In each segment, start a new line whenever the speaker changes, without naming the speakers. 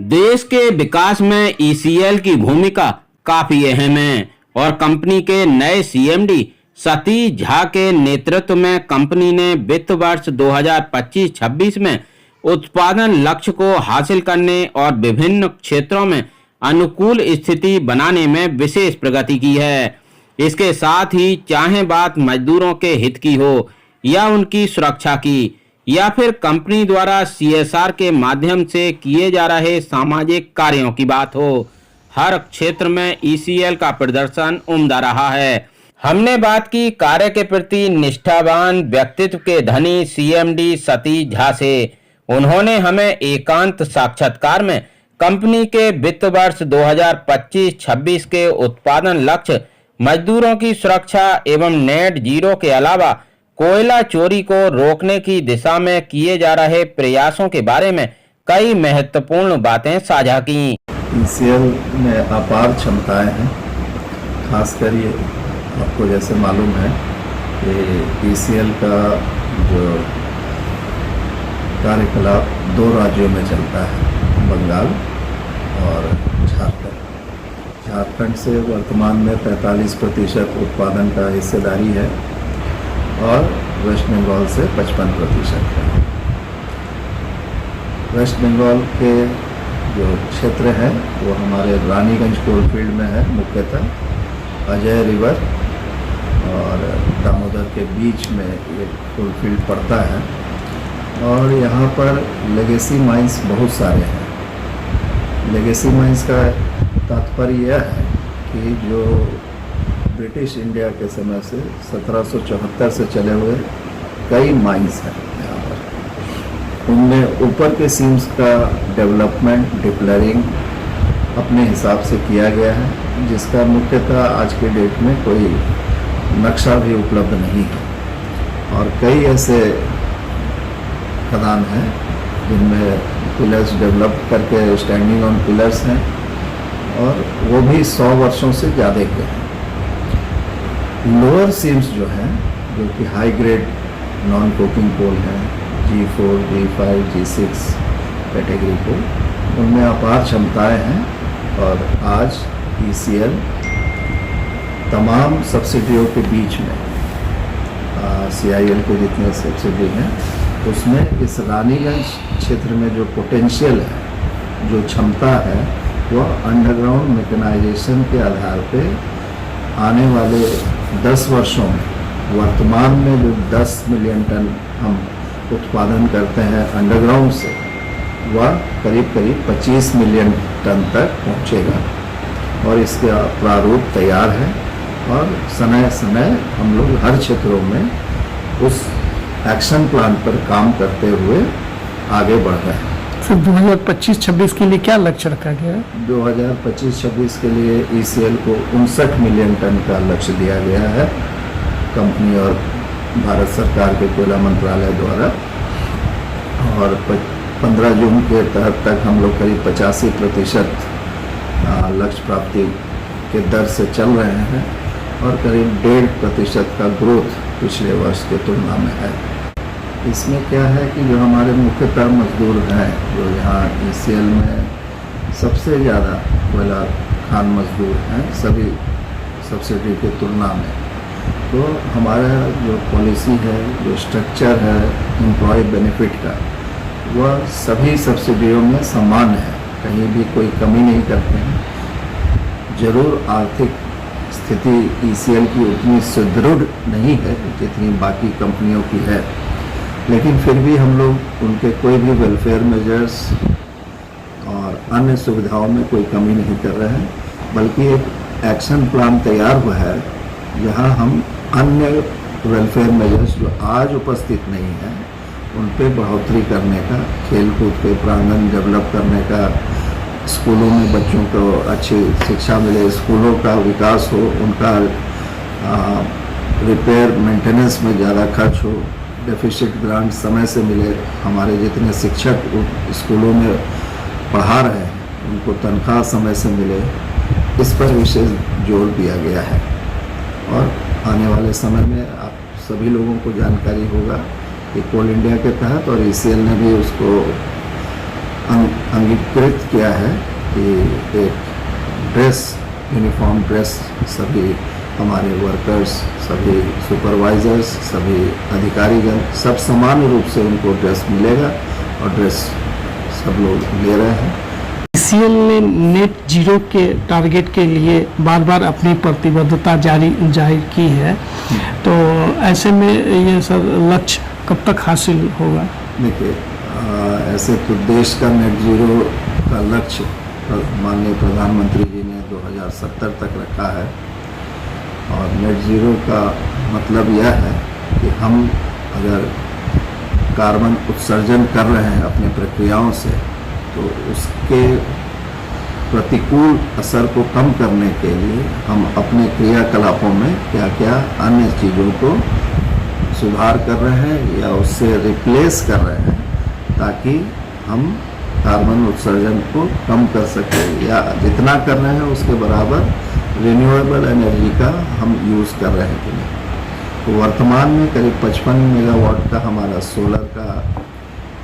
देश के विकास में ईसीएल की भूमिका काफी अहम है और कंपनी के नए सीएमडी सतीश झा के नेतृत्व में कंपनी ने वित्त वर्ष 2025-26 में उत्पादन लक्ष्य को हासिल करने और विभिन्न क्षेत्रों में अनुकूल स्थिति बनाने में विशेष प्रगति की है। इसके साथ ही चाहे बात मजदूरों के हित की हो या उनकी सुरक्षा की या फिर कंपनी द्वारा सीएसआर के माध्यम से किए जा रहे सामाजिक कार्यों की बात हो, हर क्षेत्र में ईसीएल का प्रदर्शन उम्दा रहा है। हमने बात की कार्य के प्रति निष्ठावान व्यक्तित्व के धनी सीएमडी सतीश झा से। उन्होंने हमें एकांत साक्षात्कार में कंपनी के वित्त वर्ष 2025-26 के उत्पादन लक्ष्य, मजदूरों की सुरक्षा एवं नेट जीरो के अलावा कोयला चोरी को रोकने की दिशा में किए जा रहे प्रयासों के बारे में कई महत्वपूर्ण बातें साझा की।
ईसीएल में अपार क्षमताएं हैं, खासकर ये आपको जैसे मालूम है कि ईसीएल का जो कार्यकलाप 2 राज्यों में चलता है, बंगाल और झारखंड। झारखंड से वर्तमान में 45% उत्पादन का हिस्सेदारी है और वेस्ट बंगाल से 55% है। वेस्ट बंगाल के जो क्षेत्र है वो हमारे रानीगंज कोलफील्ड में है, मुख्यतः अजय रिवर और दामोदर के बीच में ये कोलफील्ड पड़ता है और यहाँ पर लेगेसी माइंस बहुत सारे हैं। लेगेसी माइंस का तात्पर्य यह है कि जो ब्रिटिश इंडिया के समय से 1774 से चले हुए कई माइंस हैं यहाँ पर। उनमें ऊपर के सीम्स का डेवलपमेंट, डिप्लरिंग अपने हिसाब से किया गया है, जिसका मुख्यतः आज के डेट में कोई नक्शा भी उपलब्ध नहीं है। और कई ऐसे खदान हैं जिनमें पिलर्स डेवलप करके स्टैंडिंग ऑन पिलर्स हैं और वो भी 100 वर्षों से ज़्यादा के हैं। लोअर सीम्स जो हैं, जो कि high grade non coking coal हैं, G4, G5, G6 कैटेगरी कोल, उनमें अपार क्षमताएं हैं और आज ईसीएल तमाम सब्सिडियों के बीच में CIL के जितने सब्सिडी हैं उसमें इस रानीगंज क्षेत्र में जो पोटेंशियल है, जो क्षमता है, वह अंडरग्राउंड मैकेनाइजेशन के आधार पे आने वाले 10 वर्षों में वर्तमान में जो 10 मिलियन टन हम उत्पादन करते हैं अंडरग्राउंड से, वह करीब 25 मिलियन टन तक पहुंचेगा और इसका प्रारूप तैयार है और समय समय हम लोग हर क्षेत्रों में उस एक्शन प्लान पर काम करते हुए आगे बढ़ रहे हैं।
सर 2025-26 के लिए क्या लक्ष्य रखा गया है?
2025-26 के लिए ईसीएल को 59 मिलियन टन का लक्ष्य दिया गया है कंपनी और भारत सरकार के कोयला मंत्रालय द्वारा, और 15 जून के तहत तक हम लोग करीब 85% लक्ष्य प्राप्ति के दर से चल रहे हैं और करीब 1.5% का ग्रोथ पिछले वर्ष के तुलना में है। इसमें क्या है कि जो हमारे मुख्यतः मजदूर हैं, जो यहाँ ईसीएल में सबसे ज़्यादा कोयला खान मजदूर हैं सभी सब्सिडी के तुलना में, तो हमारा जो पॉलिसी है, जो स्ट्रक्चर है एम्प्लॉय बेनिफिट का, वह सभी सब्सिडियों में समान है, कहीं भी कोई कमी नहीं करते हैं। ज़रूर आर्थिक स्थिति ईसीएल की उतनी सुदृढ़ नहीं है जितनी बाकी कंपनियों की है, लेकिन फिर भी हम लोग उनके कोई भी वेलफेयर मेजर्स और अन्य सुविधाओं में कोई कमी नहीं कर रहे हैं, बल्कि एक एक्शन प्लान तैयार हुआ है जहां हम अन्य वेलफेयर मेजर्स जो आज उपस्थित नहीं हैं उन पर बढ़ोतरी करने का, खेल कूद के प्रांगण डेवलप करने का, स्कूलों में बच्चों को अच्छी शिक्षा मिले, स्कूलों का विकास हो, उनका रिपेयर मेंटेनेंस में ज़्यादा खर्च हो, डेफिसिट ग्रांट समय से मिले, हमारे जितने शिक्षक स्कूलों में पढ़ा रहे हैं उनको तनख्वाह समय से मिले, इस पर विशेष जोर दिया गया है। और आने वाले समय में आप सभी लोगों को जानकारी होगा कि कोल इंडिया के तहत और ईसीएल ने भी उसको अंगीकृत किया है कि एक ड्रेस, यूनिफॉर्म ड्रेस सभी हमारे वर्कर्स, सभी सुपरवाइजर्स, सभी अधिकारीगण सब समान रूप से उनको ड्रेस मिलेगा और ड्रेस सब लोग ले रहे हैं।
ईसीएल ने नेट जीरो के टारगेट के लिए बार बार अपनी प्रतिबद्धता जाहिर की है, तो ऐसे में ये सर लक्ष्य कब तक हासिल होगा?
देखिए, ऐसे तो देश का नेट जीरो का लक्ष्य माननीय प्रधानमंत्री जी ने 2070 तक रखा है और नेट जीरो का मतलब यह है कि हम अगर कार्बन उत्सर्जन कर रहे हैं अपनी प्रक्रियाओं से, तो उसके प्रतिकूल असर को कम करने के लिए हम अपने क्रियाकलापों में क्या क्या अन्य चीज़ों को सुधार कर रहे हैं या उससे रिप्लेस कर रहे हैं, ताकि हम कार्बन उत्सर्जन को कम कर सकें या जितना कर रहे हैं उसके बराबर रिन्यूएबल एनर्जी का हम यूज़ कर रहे हैं कि नहीं। तो वर्तमान में करीब 55 मेगावाट का हमारा सोलर का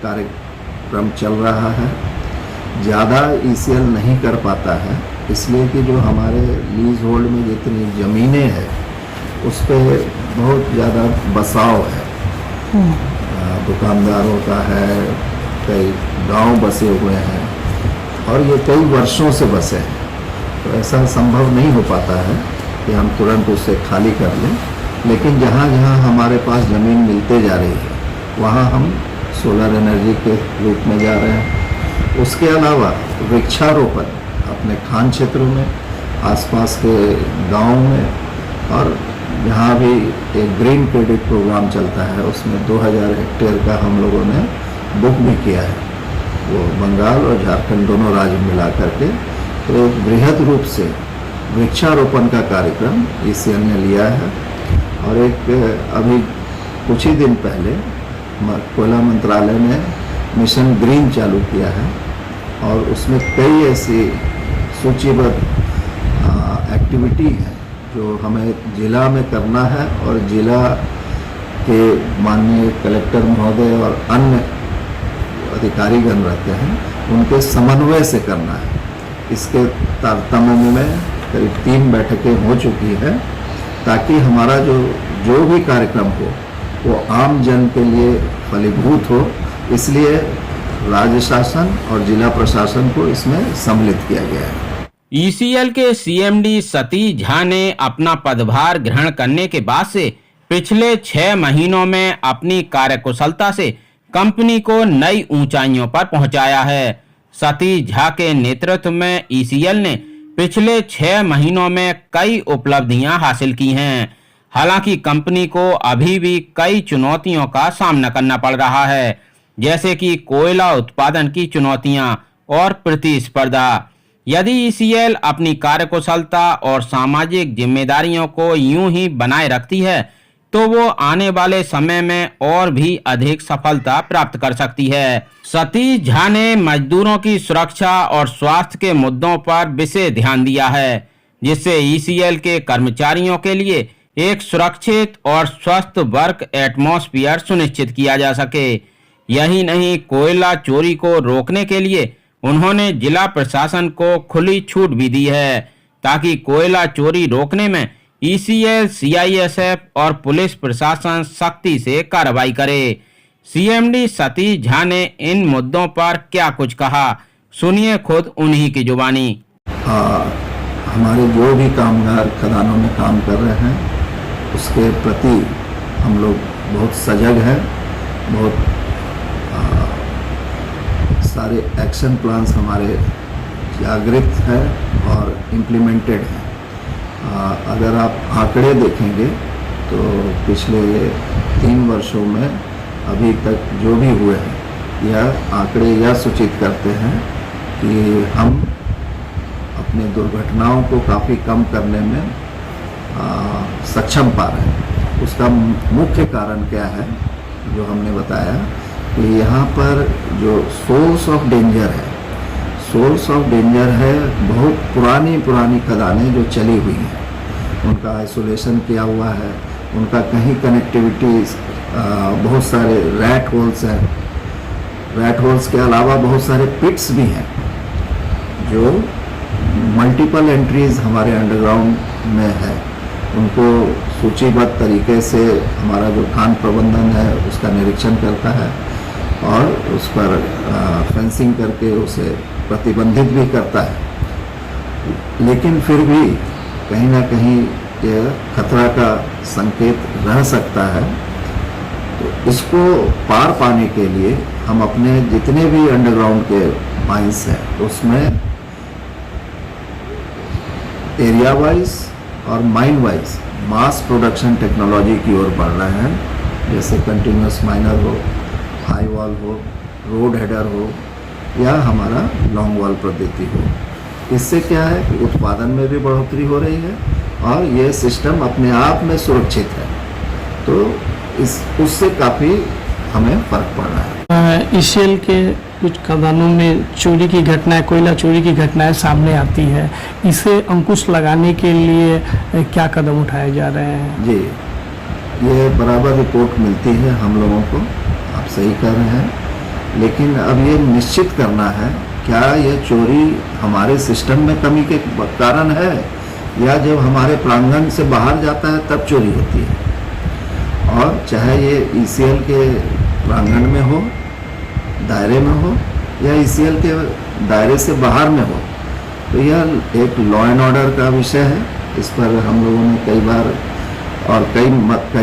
कार्यक्रम चल रहा है। ज़्यादा ईसीएल नहीं कर पाता है, इसलिए कि जो हमारे लीज होल्ड में जितनी ज़मीनें हैं उस पर बहुत ज़्यादा बसाव है, दुकानदारों का है, कई गांव बसे हुए हैं और ये कई वर्षों से बसे हैं। तो ऐसा संभव नहीं हो पाता है कि हम तुरंत उसे खाली कर लें, लेकिन जहाँ जहाँ हमारे पास ज़मीन मिलते जा रही है वहाँ हम सोलर एनर्जी के रूप में जा रहे हैं। उसके अलावा वृक्षारोपण अपने खान क्षेत्रों में, आसपास के गाँव में, और जहाँ भी एक ग्रीन क्रेडिट प्रोग्राम चलता है उसमें 2000 हेक्टेयर का हम लोगों ने बुक भी किया है, वो बंगाल और झारखंड दोनों राज्य मिला करके। तो एक बृहद रूप से वृक्षारोपण का कार्यक्रम ईसीएल ने लिया है और एक अभी कुछ ही दिन पहले कोयला मंत्रालय ने मिशन ग्रीन चालू किया है और उसमें कई ऐसी सूचीबद्ध एक्टिविटी है जो हमें जिला में करना है और जिला के माननीय कलेक्टर महोदय और अन्य अधिकारीगण रहते हैं उनके समन्वय से करना है। इसके तारतम्य में करीब 3 बैठकें हो चुकी हैं, ताकि हमारा जो भी कार्यक्रम हो वो आम जन के लिए फलीभूत हो। इसलिए राज्य शासन और जिला प्रशासन को इसमें सम्मिलित किया गया है।
ईसीएल के सीएमडी सतीश झा ने अपना पदभार ग्रहण करने के बाद से पिछले 6 महीनों में अपनी कार्यकुशलता से कंपनी को नई ऊंचाइयों पर पहुंचाया है। सतीश झा के नेतृत्व में ईसीएल ने पिछले 6 महीनों में कई उपलब्धियां हासिल की हैं। हालांकि कंपनी को अभी भी कई चुनौतियों का सामना करना पड़ रहा है, जैसे कि कोयला उत्पादन की चुनौतियां और प्रतिस्पर्धा। यदि ईसीएल अपनी कार्यकुशलता और सामाजिक जिम्मेदारियों को यूं ही बनाए रखती है तो वो आने वाले समय में और भी अधिक सफलता प्राप्त कर सकती है। सतीश झा ने मजदूरों की सुरक्षा और स्वास्थ्य के मुद्दों पर विशेष ध्यान दिया है, जिससे ईसीएल के कर्मचारियों के लिए एक सुरक्षित और स्वस्थ वर्क एटमॉस्फेयर सुनिश्चित किया जा सके। यही नहीं, कोयला चोरी को रोकने के लिए उन्होंने जिला प्रशासन को खुली छूट भी दी है, ताकि कोयला चोरी रोकने में ईसीएल, सीआईएसएफ और पुलिस प्रशासन सख्ती से कार्रवाई करे। सीएमडी सतीश झा ने इन मुद्दों पर क्या कुछ कहा, सुनिए खुद उन्हीं की जुबानी।
हमारे जो भी कामगार खदानों में काम कर रहे हैं उसके प्रति हम लोग बहुत सजग हैं, बहुत सारे एक्शन प्लान्स हमारे जागृत हैं और इम्प्लीमेंटेड हैं। अगर आप आंकड़े देखेंगे तो पिछले 3 वर्षों में अभी तक जो भी हुए हैं यह आंकड़े यह सूचित करते हैं कि हम अपने दुर्घटनाओं को काफ़ी कम करने में सक्षम पा रहे हैं। उसका मुख्य कारण क्या है, जो हमने बताया कि यहाँ पर जो सोर्स ऑफ डेंजर है बहुत पुरानी खदानें जो चली हुई हैं, उनका आइसोलेशन किया हुआ है, उनका कहीं कनेक्टिविटी, बहुत सारे रैट होल्स हैं, रैट होल्स के अलावा बहुत सारे पिट्स भी हैं जो मल्टीपल एंट्रीज हमारे अंडरग्राउंड में है। उनको सूचीबद्ध तरीके से हमारा जो खान प्रबंधन है उसका निरीक्षण करता है और उस पर फेंसिंग करके उसे प्रतिबंधित भी करता है। लेकिन फिर भी कहीं ना कहीं यह खतरा का संकेत रह सकता है। तो इसको पार पाने के लिए हम अपने जितने भी अंडरग्राउंड के माइंस हैं उसमें एरिया वाइज और mine wise mass production technology की ओर बढ़ रहे हैं। जैसे कंटिन्यूस माइनर हो, हाई वॉल हो, रोड हेडर हो या हमारा लॉन्ग वॉल पद्धति हो। इससे क्या है कि उत्पादन में भी बढ़ोतरी हो रही है और ये सिस्टम अपने आप में सुरक्षित है। तो उससे काफ़ी हमें फर्क पड़ रहा है।
ईसीएल के कुछ खदानों में चोरी की घटनाएं, कोयला चोरी की घटनाएं सामने आती है। इसे अंकुश लगाने के लिए क्या कदम उठाए जा रहे हैं?
जी, ये बराबर रिपोर्ट मिलती है हम लोगों को, आप सही कह रहे हैं। लेकिन अब ये निश्चित करना है क्या यह चोरी हमारे सिस्टम में कमी के कारण है या जब हमारे प्रांगण से बाहर जाता है तब चोरी होती है। और चाहे ये ईसीएल के प्रांगण में हो, दायरे में हो या ईसीएल के दायरे से बाहर में हो, तो यह एक लॉ एंड ऑर्डर का विषय है। इस पर हम लोगों ने कई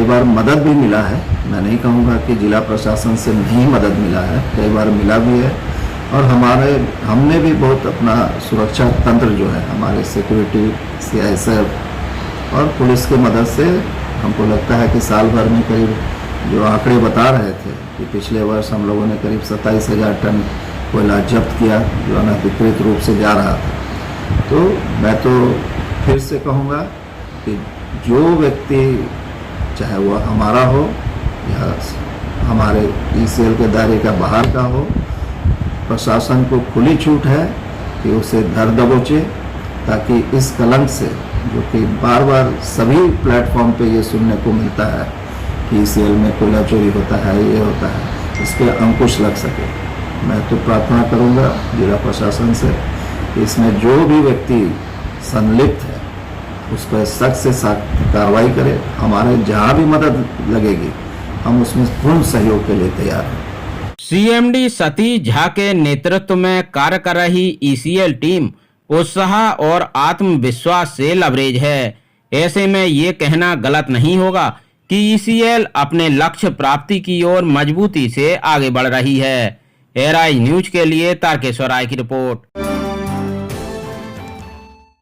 बार मदद भी मिला है। मैं नहीं कहूँगा कि जिला प्रशासन से नहीं मदद मिला है, कई बार मिला भी है। और हमने भी बहुत अपना सुरक्षा तंत्र जो है हमारे सिक्योरिटी, CISF और पुलिस की मदद से हमको लगता है कि साल भर में करीब जो आंकड़े बता रहे थे कि पिछले वर्ष हम लोगों ने करीब 27,000 टन कोयला जब्त किया जो अनधिकृत रूप से जा रहा था। तो मैं तो फिर से कहूँगा कि जो व्यक्ति चाहे वो हमारा हो या हमारे ईसीएल के दायरे का बाहर का हो, प्रशासन को खुली छूट है कि उसे धर दबोचे, ताकि इस कलंक से जो कि बार बार सभी प्लेटफॉर्म पे ये सुनने को मिलता है कि ईसीएल में कोयला चोरी होता है, ये होता है, इस पर अंकुश लग सके। मैं तो प्रार्थना करूंगा जिला प्रशासन से कि इसमें जो भी व्यक्ति संलिप्त है उस पर सख्त से सख्त कार्रवाई करे। हमारे जहाँ भी मदद लगेगी हम उसमें पूर्ण सहयोग के लिए तैयार हैं।
सीएमडी सतीश झा के नेतृत्व में कार्य कर रही ईसीएल टीम उत्साह और आत्मविश्वास से लबरेज है। ऐसे में ये कहना गलत नहीं होगा कि ईसीएल अपने लक्ष्य प्राप्ति की ओर मजबूती से आगे बढ़ रही है। एराइज न्यूज के लिए तारकेश्वर राय की रिपोर्ट।